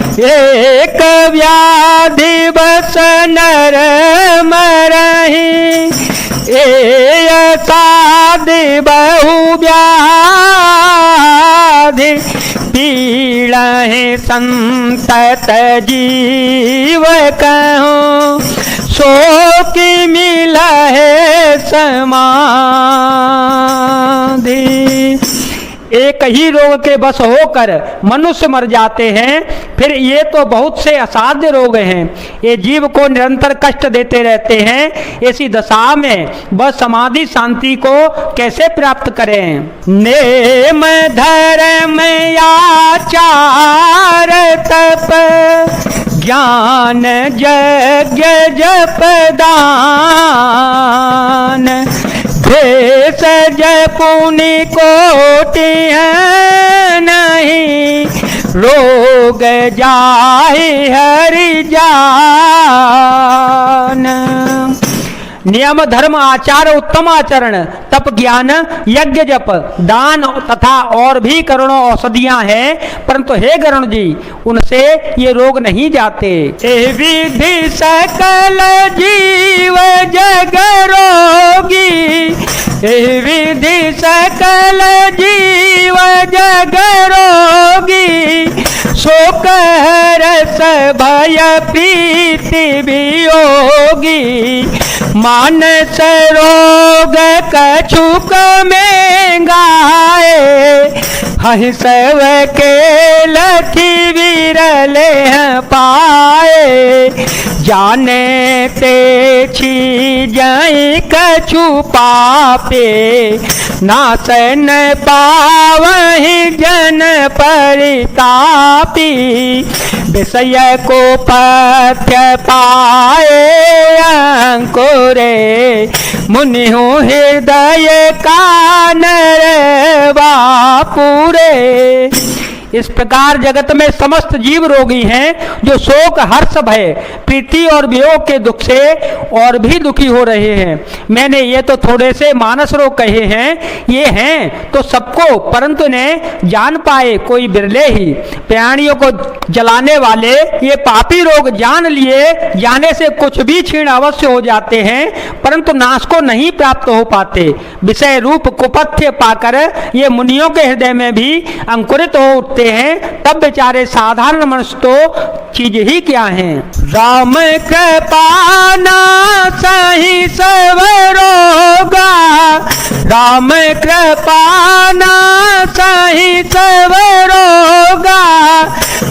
एक व्याधि बस नर मरहि, ए साधि बहु व्याधि पीड़हि संतत जीव कहूँ, सो की मिलहि समाधि। एक ही रोग के बस होकर मनुष्य मर जाते हैं, फिर ये तो बहुत से असाध्य रोग हैं, ये जीव को निरंतर कष्ट देते रहते हैं। ऐसी दशा में बस समाधि शांति को कैसे प्राप्त करें? नेम धर्म आचार तप ज्ञान यज्ञ जप दान, भेषज पुनि कोटि है नहीं, रोग जाहि हरि जान। नियम धर्म आचार उत्तम आचरण, तप ज्ञान यज्ञ जप दान तथा और भी करोड़ों औषधियां हैं, परंतु हे गरुण जी उनसे ये रोग नहीं जाते। ए विधि सकल जीव जग रोगी, ए विधि सकल जीव जग रोगी, शोक रस भय प्रीति वियोगी, मानस रोग कछुक में गाए, हहि सब के लखी विरले पाए, जाने ते छी जाई कछु पापे, नासन पावहि जन परितापी, विषय को पथ्य पाए अंकुरे, मुनिहु हृदय कानर वापुरे। इस प्रकार जगत में समस्त जीव रोगी हैं, जो शोक हर्ष भय प्रीति और वियोग के दुख से और भी दुखी हो रहे हैं। मैंने ये तो थोड़े से मानस रोग कहे हैं, ये हैं तो सबको, परंतु ने जान पाए कोई बिरले ही। प्राणियों को जलाने वाले ये पापी रोग जान लिए जाने से कुछ भी क्षीण अवश्य हो जाते हैं, परंतु नाश को नहीं प्राप्त हो पाते। विषय रूप कुपथ्य पाकर ये मुनियों के हृदय में भी अंकुरित हो उठते हैं, तब बेचारे साधारण मनुष्य तो चीज ही क्या हैं। राम कृपा नासहि सब रोगा, राम कृपा नासहि सब रोगा,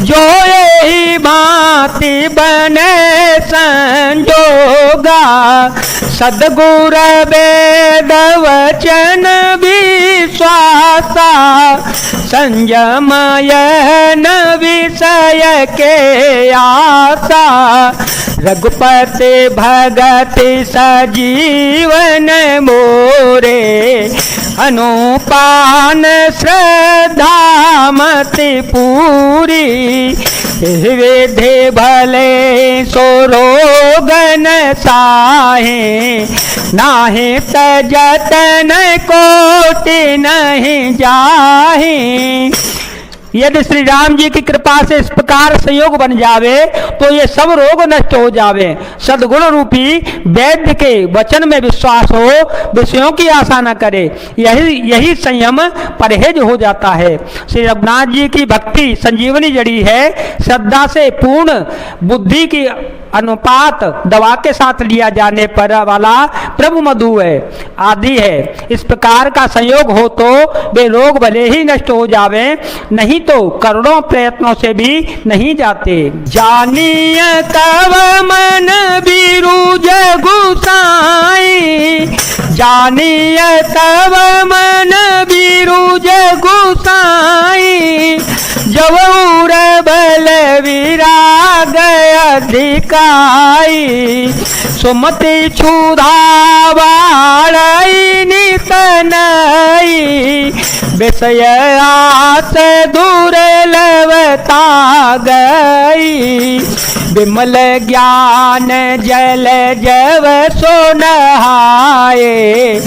जो यही भांति बने संजोगा, सद्गुर वेद वचन विश्वासा, संयम यह विषय के आशा, रघुपति भगति सजीवन मोरे, अनुपान श्रद्धा मति पूरी, विधि भले सो रोगन साहे, नाहि तजतन कोटि नहीं जाहि। यदि श्री राम जी की कृपा से इस प्रकार संयोग बन जावे तो ये सब रोग नष्ट हो जावे। सद्गुण रूपी वैद्य के वचन में विश्वास हो, विषयों की आशा न करे, यही संयम परहेज हो जाता है। श्री रघुनाथ जी की भक्ति संजीवनी जड़ी है। श्रद्धा से पूर्ण बुद्धि की अनुपात दवा के साथ लिया जाने पर वाला प्रभु मधु है आदि है। इस प्रकार का संयोग हो तो वे रोग भले ही नष्ट हो जावे, नहीं तो करोड़ों प्रयत्नों से भी नहीं जाते। जानिय तव मन बिरुज गुसाई, जानिय तव मन बिरुज गुसाई, जब उर बल विराग अधिकाई, सुमति क्षुधा वाड़ई नितनई, विषय आस दुर्लभता गई, पाई। विमल ज्ञान जल जब सो नहाए,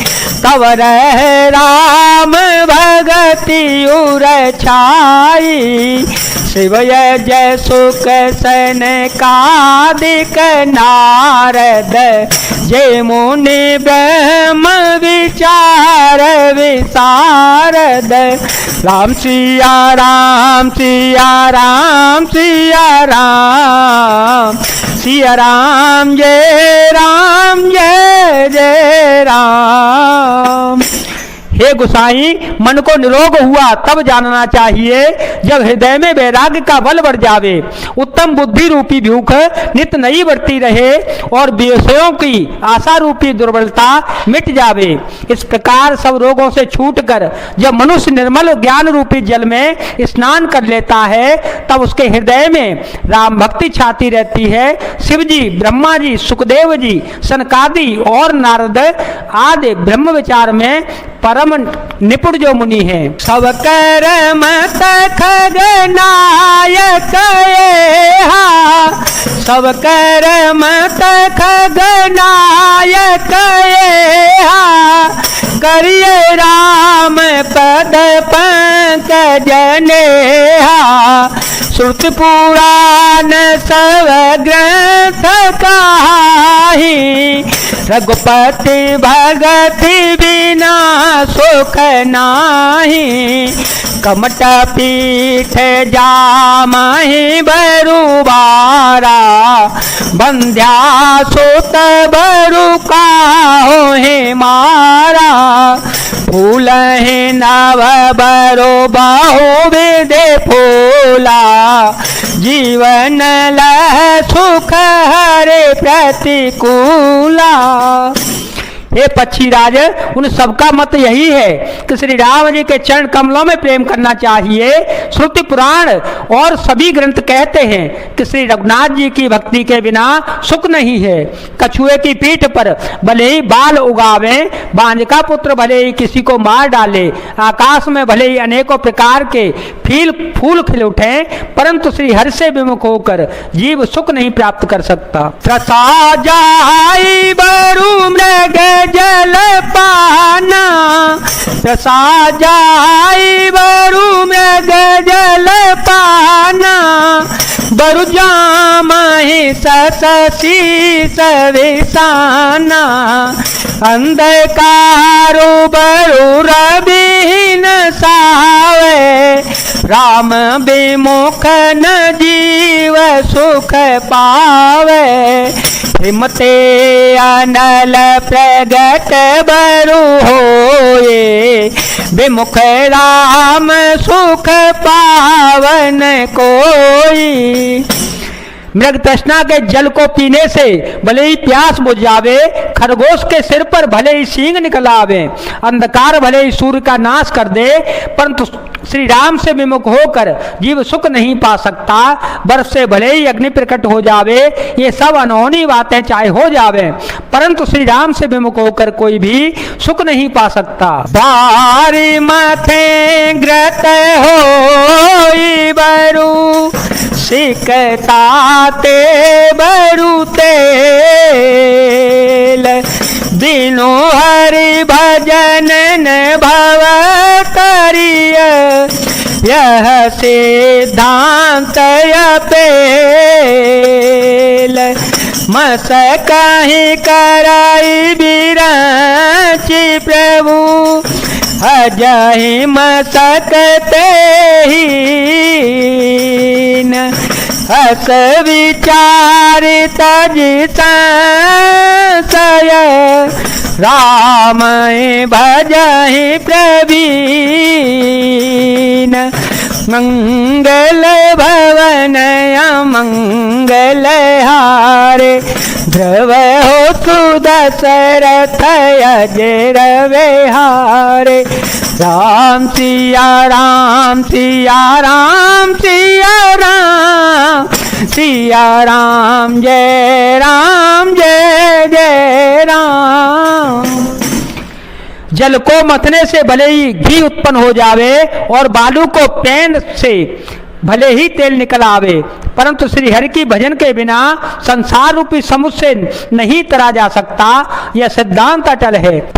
तब रह राम भगति उर छाई। शिवय जय सुख सन कादिक नारद, जय मुनि ब्रह्म विचार विशारद। राम सिया राम सिया राम सिया राम, सिया राम जय जय राम। हे गोसाई, मन को निरोग हुआ तब जानना चाहिए जब हृदय में वैराग्य का बल बढ़ जावे, उत्तम बुद्धि रूपी भूख नित नई बढ़ती रहे और विषयों की आशा रूपी दुर्बलता मिट जावे। इस प्रकार सब रोगों से छूटकर जब मनुष्य निर्मल ज्ञान रूपी जल में स्नान कर लेता है, तब उसके हृदय में राम भक्ति छाती रहती है। शिव जी, ब्रह्मा जी, सुखदेव जी, सनकादि और नारद आदि ब्रह्म विचार में परम निपुण जो मुनि है। सब कर्म खगनायक हा, सब कर्म खगनायक हा, करिए राम पद पंकज नेहा। श्रुति पुराण सब ग्रंथ कहाही, रघुपति भगति बिना सुख नाही। कमट पीठ जामहि बरुबारा, बंध्या सुत बरु काहो हे मारा। फूल ही नव बरो बाहु विदे फूला, जीवन लह सुख हरे प्रतिकूला। हे पक्षी राज, उन सबका मत यही है कि श्री राम जी के चरण कमलों में प्रेम करना चाहिए। श्रुति पुराण और सभी ग्रंथ कहते हैं कि श्री रघुनाथ जी की भक्ति के बिना सुख नहीं है। कछुए की पीठ पर भले ही बाल उगावे, बांझ का पुत्र भले ही किसी को मार डाले, आकाश में भले ही अनेकों प्रकार के फूल खिल उठे, परंतु श्री हरि से विमुख होकर जीव सुख नहीं प्राप्त कर सकता। त्रसा जाई बरु मृग जल पाना, त्रसा जाई बरु मृग जल पाना। बरु जामहि ससी सविसाना, अंधकारो बरु रविहीन सावे। राम विमुख न जीव सुख पावे, हिमते अनल प्रगट बरु होए। विमुख राम सुख पावन कोई। मृग तृष्णा के जल को पीने से भले ही प्यास बुझ जावे, खरगोश के सिर पर भले ही सींग निकल आवे, अंधकार भले ही सूर्य का नाश कर दे, परंतु श्री राम से विमुख होकर जीव सुख नहीं पा सकता। बर्फ से भले ही अग्नि प्रकट हो जावे, ये सब अनहोनी बातें चाहे हो जावे, परंतु श्री राम से विमुख होकर कोई भी सुख नहीं पा सकता। बारी माथे ग्रत होई बरु, सिकताते बरु तेल। दिनो हरि भजन भव करिय, यह सिद्धांत अपेल। मस कहीं कराई बिरंची प्रभु, अजहि मसकते ही। हस विचार तजि संशय, राम भजहि प्रवीण। मंगल भवन अमंगल हारे, ध्रुव हो सुदशरथ अजर विहारे। राम सिया राम सिया राम सिया राम, सिया राम जय जय राम। जल को मथने से भले ही घी उत्पन्न हो जावे और बालू को पेन से भले ही तेल निकल आवे, परंतु श्री हरि की भजन के बिना संसार रूपी समुद्र से नहीं तरा जा सकता। यह सिद्धांत अटल है।